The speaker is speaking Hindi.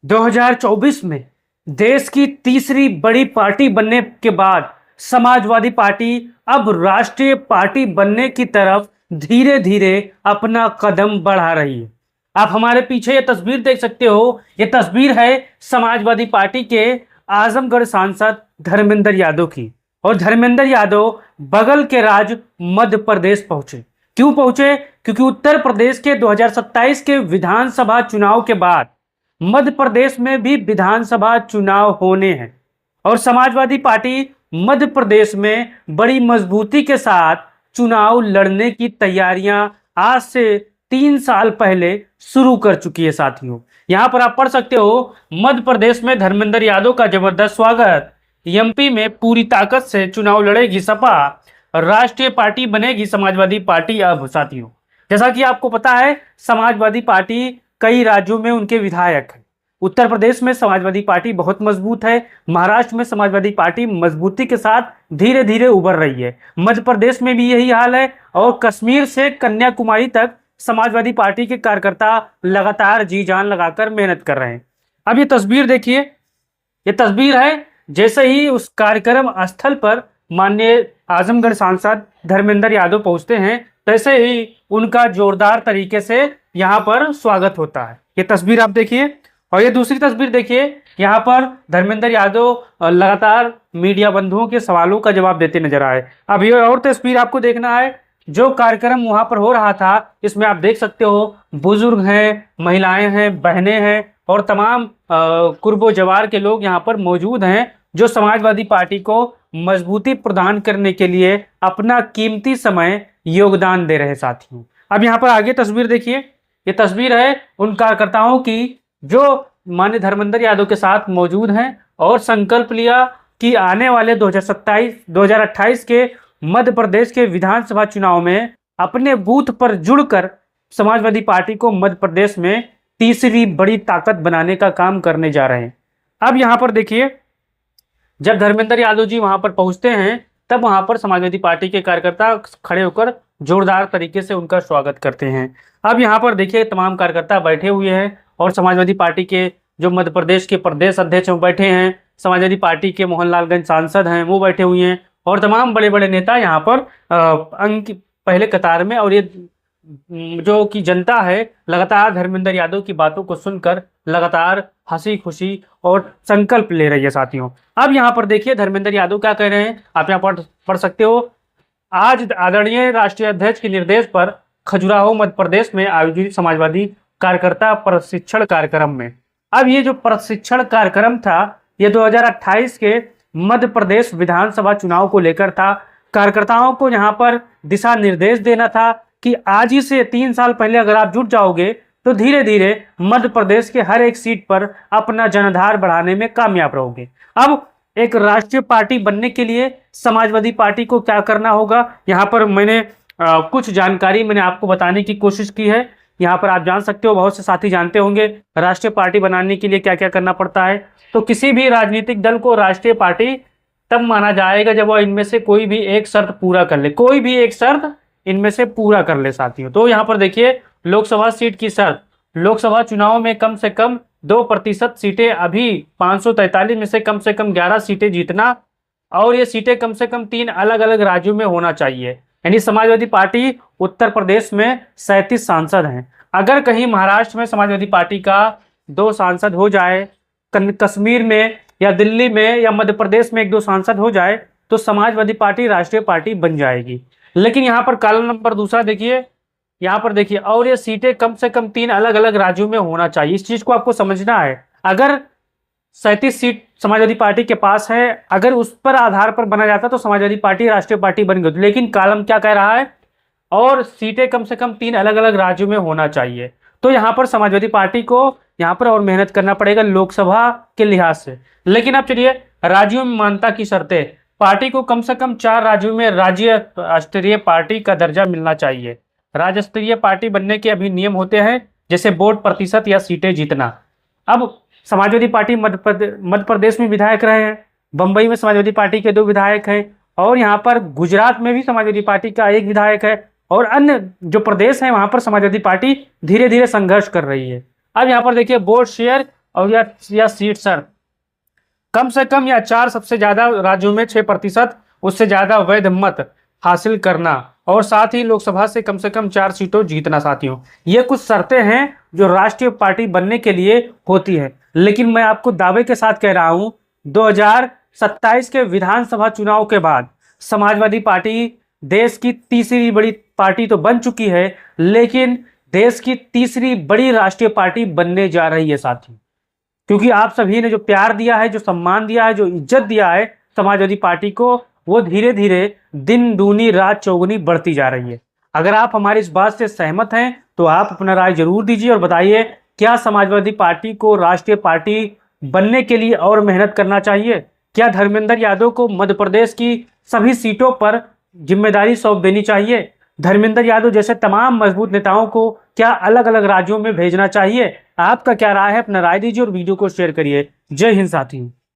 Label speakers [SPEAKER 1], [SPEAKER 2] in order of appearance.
[SPEAKER 1] 2024 में देश की तीसरी बड़ी पार्टी बनने के बाद समाजवादी पार्टी अब राष्ट्रीय पार्टी बनने की तरफ धीरे धीरे अपना कदम बढ़ा रही है। आप हमारे पीछे ये तस्वीर देख सकते हो। ये तस्वीर है समाजवादी पार्टी के आजमगढ़ सांसद धर्मेंद्र यादव की। और धर्मेंद्र यादव बगल के राज्य मध्य प्रदेश पहुंचे। क्यों पहुंचे? क्योंकि उत्तर प्रदेश के 2027 के विधानसभा चुनाव के बाद मध्य प्रदेश में भी विधानसभा चुनाव होने हैं और समाजवादी पार्टी मध्य प्रदेश में बड़ी मजबूती के साथ चुनाव लड़ने की तैयारियां आज से 3 साल पहले शुरू कर चुकी है। साथियों, यहां पर आप पढ़ सकते हो, मध्य प्रदेश में धर्मेंद्र यादव का जबरदस्त स्वागत, एमपी में पूरी ताकत से चुनाव लड़ेगी सपा, राष्ट्रीय पार्टी बनेगी समाजवादी पार्टी। अब साथियों, जैसा कि आपको पता है, समाजवादी पार्टी कई राज्यों में उनके विधायक हैं। उत्तर प्रदेश में समाजवादी पार्टी बहुत मजबूत है, महाराष्ट्र में समाजवादी पार्टी मजबूती के साथ धीरे धीरे उभर रही है, मध्य प्रदेश में भी यही हाल है और कश्मीर से कन्याकुमारी तक समाजवादी पार्टी के कार्यकर्ता लगातार जी जान लगाकर मेहनत कर रहे हैं। अब ये तस्वीर देखिए, ये तस्वीर है जैसे ही उस कार्यक्रम स्थल पर माननीय आजमगढ़ सांसद धर्मेंद्र यादव पहुंचते हैं, तैसे ही उनका जोरदार तरीके से यहाँ पर स्वागत होता है। ये तस्वीर आप देखिए और ये दूसरी तस्वीर देखिए, यहाँ पर धर्मेंद्र यादव लगातार मीडिया बंधुओं के सवालों का जवाब देते नजर आए। अब ये और तस्वीर आपको देखना है, जो कार्यक्रम वहां पर हो रहा था, इसमें आप देख सकते हो बुजुर्ग हैं, महिलाएं हैं, बहनें हैं और तमाम कुर्बो जवार के लोग यहाँ पर मौजूद हैं, जो समाजवादी पार्टी को मजबूती प्रदान करने के लिए अपना कीमती समय योगदान दे रहे साथियों। अब यहाँ पर आगे तस्वीर देखिए, ये तस्वीर है उन कार्यकर्ताओं की जो माननीय धर्मेंद्र यादव के साथ मौजूद हैं और संकल्प लिया कि आने वाले 2028 के मध्य प्रदेश के विधानसभा चुनाव में अपने बूथ पर जुड़कर समाजवादी पार्टी को मध्य प्रदेश में तीसरी बड़ी ताकत बनाने का काम करने जा रहे हैं। अब यहाँ पर देखिए, जब धर्मेंद्र यादव जी वहां पर पहुंचते हैं, तब वहां पर समाजवादी पार्टी के कार्यकर्ता खड़े होकर जोरदार तरीके से उनका स्वागत करते हैं। अब यहाँ पर देखिए, तमाम कार्यकर्ता बैठे हुए हैं और समाजवादी पार्टी के जो मध्य प्रदेश के प्रदेश अध्यक्ष बैठे हैं, समाजवादी पार्टी के मोहनलालगंज सांसद हैं वो बैठे हुए हैं और तमाम बड़े बड़े नेता यहाँ पर अंक पहले कतार में। और ये जो कि जनता है लगातार धर्मेंद्र यादव की बातों को सुनकर लगातार हंसी खुशी और संकल्प ले रही है साथियों। अब यहाँ पर देखिए धर्मेंद्र यादव क्या कह रहे हैं, आप यहाँ पढ़ सकते हो। आज आदरणीय राष्ट्रीय अध्यक्ष के निर्देश पर खजुराहो मध्य प्रदेश में आयोजित समाजवादी कार्यकर्ता प्रशिक्षण कार्यक्रम में, अब ये जो प्रशिक्षण कार्यक्रम था ये 2028 के मध्य प्रदेश विधानसभा चुनाव को लेकर था। कार्यकर्ताओं को यहाँ पर दिशा निर्देश देना था कि आज ही से 3 साल पहले अगर आप जुट जाओगे तो धीरे धीरे मध्य प्रदेश के हर एक सीट पर अपना जनाधार बढ़ाने में कामयाब रहोगे। अब एक राष्ट्रीय पार्टी बनने के लिए समाजवादी पार्टी को क्या करना होगा, यहाँ पर मैंने कुछ जानकारी मैंने आपको बताने की कोशिश की है। यहाँ पर आप जान सकते हो, बहुत से साथी जानते होंगे राष्ट्रीय पार्टी बनाने के लिए क्या क्या करना पड़ता है। तो किसी भी राजनीतिक दल को राष्ट्रीय पार्टी तब माना जाएगा जब वह इनमें से कोई भी एक शर्त पूरा कर ले, कोई भी एक शर्त इनमें से पूरा कर ले साथियों। तो यहाँ पर देखिए, लोकसभा सीट की शर्त, लोकसभा चुनाव में कम से कम 2% सीटें, अभी 543 में से कम 11 सीटें जीतना और ये सीटें कम से कम 3 अलग अलग राज्यों में होना चाहिए। यानी समाजवादी पार्टी उत्तर प्रदेश में 37 सांसद हैं। अगर कहीं महाराष्ट्र में समाजवादी पार्टी का 2 सांसद हो जाए, कश्मीर में या दिल्ली में या मध्य प्रदेश में 1-2 सांसद हो जाए तो समाजवादी पार्टी राष्ट्रीय पार्टी बन जाएगी। लेकिन यहाँ पर कॉलम नंबर दूसरा देखिए, यहाँ पर देखिए, और ये सीटें कम से कम 3 अलग अलग राज्यों में होना चाहिए। इस चीज को आपको समझना है। अगर 37 सीट समाजवादी पार्टी के पास है, अगर उस पर आधार पर बना जाता तो समाजवादी पार्टी राष्ट्रीय पार्टी बन गई। लेकिन कॉलम क्या कह रहा है, और सीटें कम से कम 3 अलग अलग राज्यों में होना चाहिए। तो यहाँ पर समाजवादी पार्टी को यहाँ पर और मेहनत करना पड़ेगा लोकसभा के लिहाज से। लेकिन अब चलिए, राज्यों में मान्यता की शर्तें, पार्टी को कम से कम 4 राज्यों में राज्य स्तरीय पार्टी का दर्जा मिलना चाहिए। राज्य स्तरीय पार्टी बनने के अभी नियम होते हैं, जैसे वोट प्रतिशत या सीटें जीतना। अब समाजवादी पार्टी मध्य प्रदेश में विधायक रहे हैं, बंबई में समाजवादी पार्टी के 2 विधायक हैं और यहाँ पर गुजरात में भी समाजवादी पार्टी का 1 विधायक है और अन्य जो प्रदेश हैं वहां पर समाजवादी पार्टी धीरे धीरे संघर्ष कर रही है। अब यहाँ पर देखिए, वोट शेयर और या सीट सर कम से कम या 4 सबसे ज्यादा राज्यों में 6% उससे ज्यादा वैध मत हासिल करना और साथ ही लोकसभा से कम 4 सीटों जीतना। साथियों, ये कुछ शर्तें हैं जो राष्ट्रीय पार्टी बनने के लिए होती है। लेकिन मैं आपको दावे के साथ कह रहा हूं 2027 के विधानसभा चुनाव के बाद समाजवादी पार्टी देश की तीसरी बड़ी पार्टी तो बन चुकी है, लेकिन देश की तीसरी बड़ी राष्ट्रीय पार्टी बनने जा रही है साथियों। क्योंकि आप सभी ने जो प्यार दिया है, जो सम्मान दिया है, जो इज्जत दिया है समाजवादी पार्टी को, वो धीरे धीरे दिन दूनी रात चौगुनी बढ़ती जा रही है। अगर आप हमारी इस बात से सहमत हैं तो आप अपना राय जरूर दीजिए और बताइए, क्या समाजवादी पार्टी को राष्ट्रीय पार्टी बनने के लिए और मेहनत करना चाहिए? क्या धर्मेंद्र यादव को मध्य प्रदेश की सभी सीटों पर जिम्मेदारी सौंप देनी चाहिए? धर्मेंद्र यादव जैसे तमाम मजबूत नेताओं को क्या अलग अलग राज्यों में भेजना चाहिए? आपका क्या राय है? अपना राय दीजिए और वीडियो को शेयर करिए। जय हिंद साथियों।